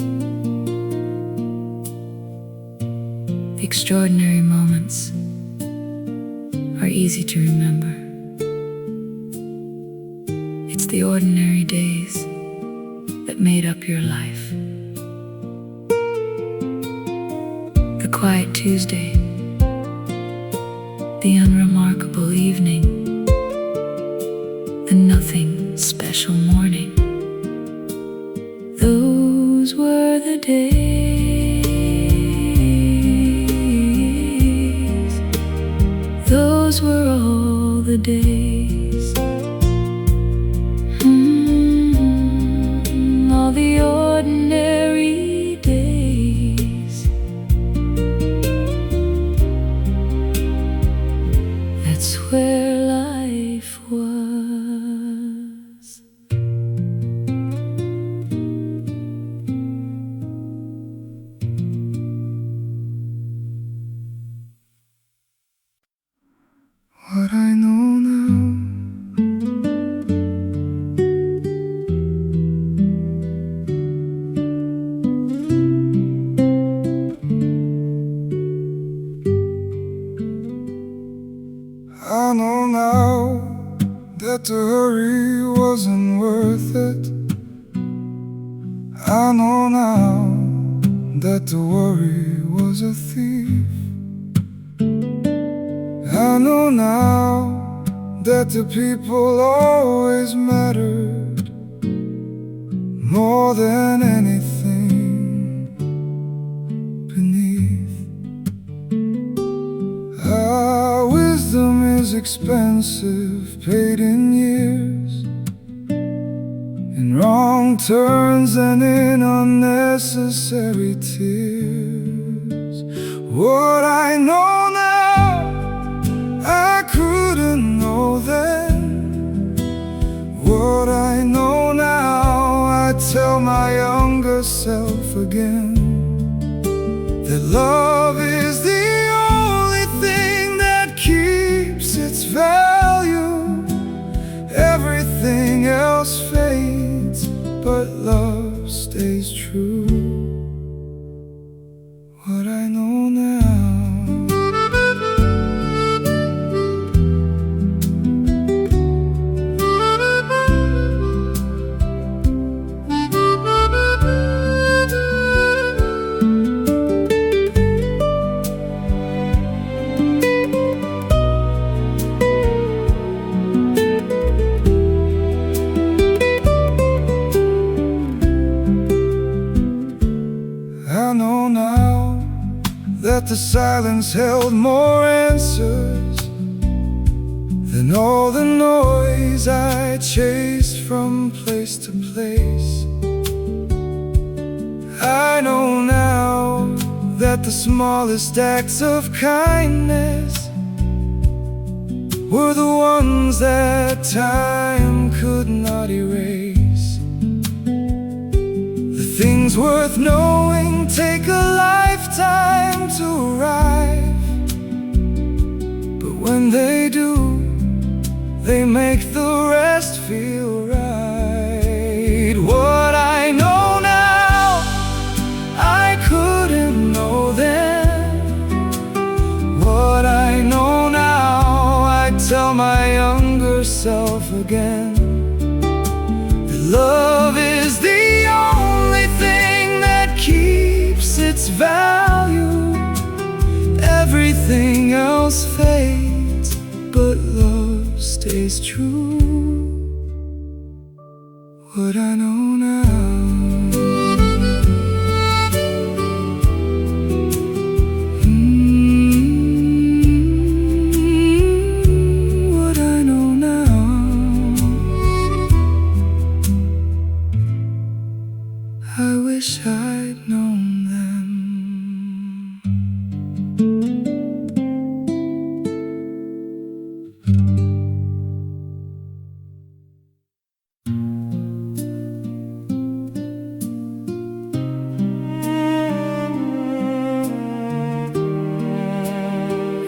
The extraordinary moments are easy to remember. It's the ordinary days that made up your life. quiet Tuesday, the unremarkable evening, the nothing special morning. Those were the days. Those were all the days. All the ordinary days. That's where life was. What I know now, I know now that the hurry wasn't worth it. I know now that the worry was a thief. I know now that the people always mattered more than anything beneath. Wisdom is expensive, paid in years, in wrong turns and in unnecessary tears. What I know now, I couldn't know then. What I know now, I tell my younger self again, that love is the only thing that keeps its value. Everything else fades, but love stays true. What I know now, I know now that the silence held more answers than all the noise I chased from place to place. I know now that the smallest acts of kindness were the ones that time could not erase. The things worth knowing take a lifetime to arrive, but when they do, they make the rest feel right. What I know now, I couldn't know then. What I know now, I tell my younger self again, that love is the only thing that keeps its value. Everything else fades, but love stays true. What I know now, what I know now, I wish I'd known then.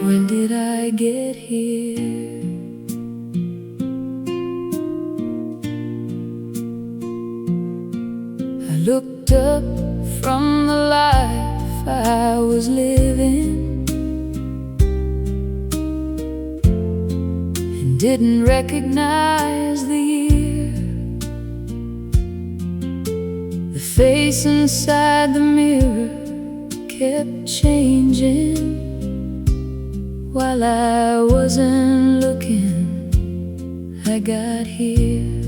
When did I get here? I looked up from the life I was living and didn't recognize the year. The face inside the mirror kept changing. While I wasn't looking, I got here.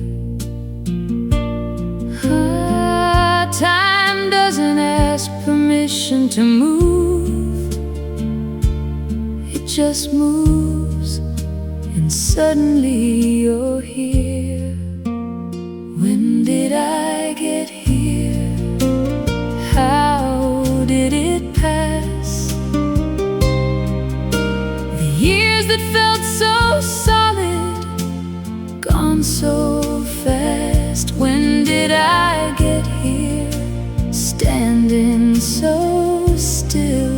Time doesn't ask permission to move. It just moves, and suddenly you're here. When did I get here? How did it pass? The years that felt so solid, gone so fast. When did I get here? Standing so still,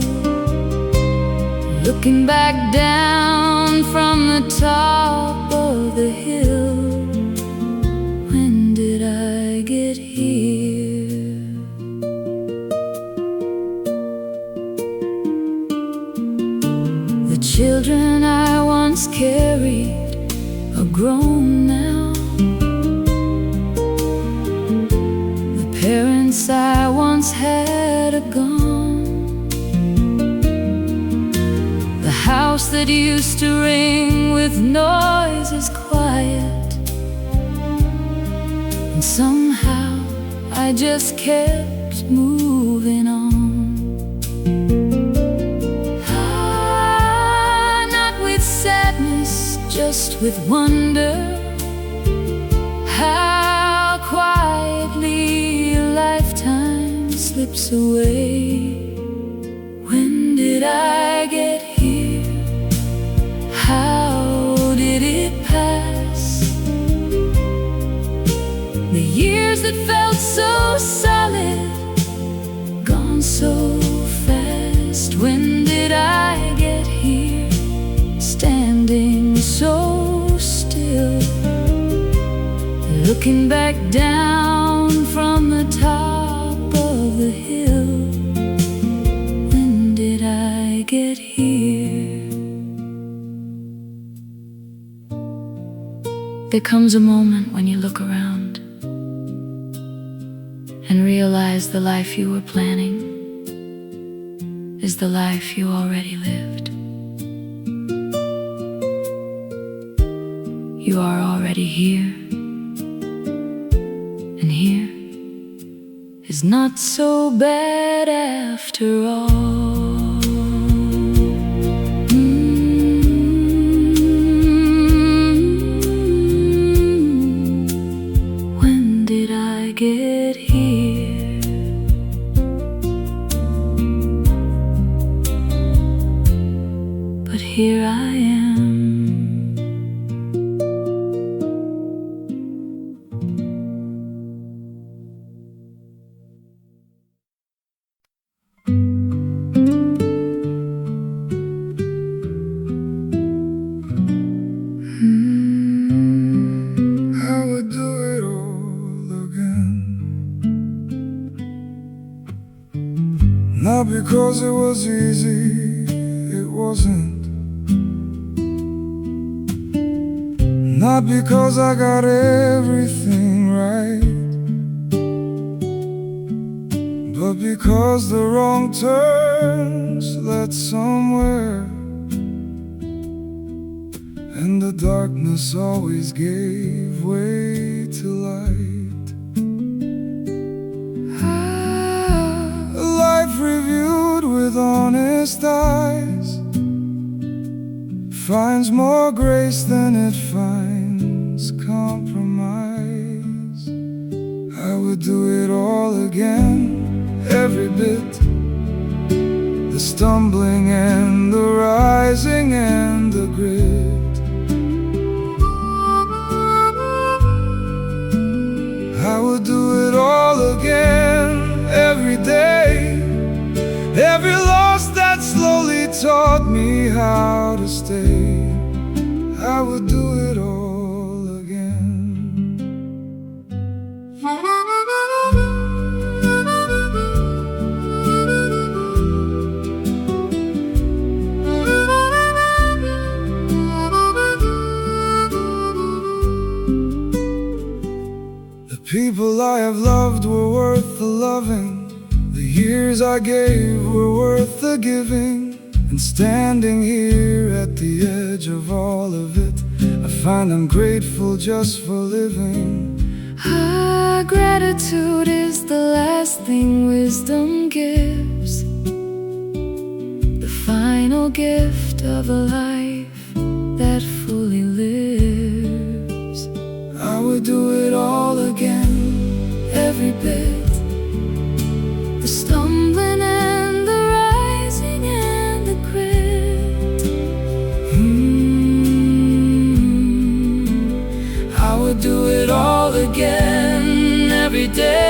looking back down from the top of the hill. When did I get here? The children I once carried are grown now. The parents I once had are gone. The house that used to ring with noise is quiet. And somehow I just kept moving on. Not with sadness, just with wonder. How quietly a lifetime slips away. When did I get here? How did it pass? The years that felt so solid, gone so fast. When did I get here? Standing so still, looking back down from the top of the hill. When did I get here? There comes a moment when you look around and realize the life you were planning is the life you already lived. You are already here, and here is not so bad after all. When did I get here? But here I am. I would do it all again. Not because it was easy, it wasn't. Not because I got everything right, but because the wrong turns led somewhere, and the darkness always gave way to light. A life reviewed with honest eyes finds more grace than it finds compromise. I would do it all again, every bit. The stumbling and the rising and the grit. I would do it all again, every day. Every loss that slowly taught me how to stay. I would do it all again. The people I have loved were worth the loving. The years I gave were worth the giving, and standing here at the edge of all of it, I find I'm grateful just for living. Gratitude is the last thing wisdom gives, the final gift of a life that fully lives. I would do it all again, every bit, the stumbling and the rising and the grit. I would do it all again, every day.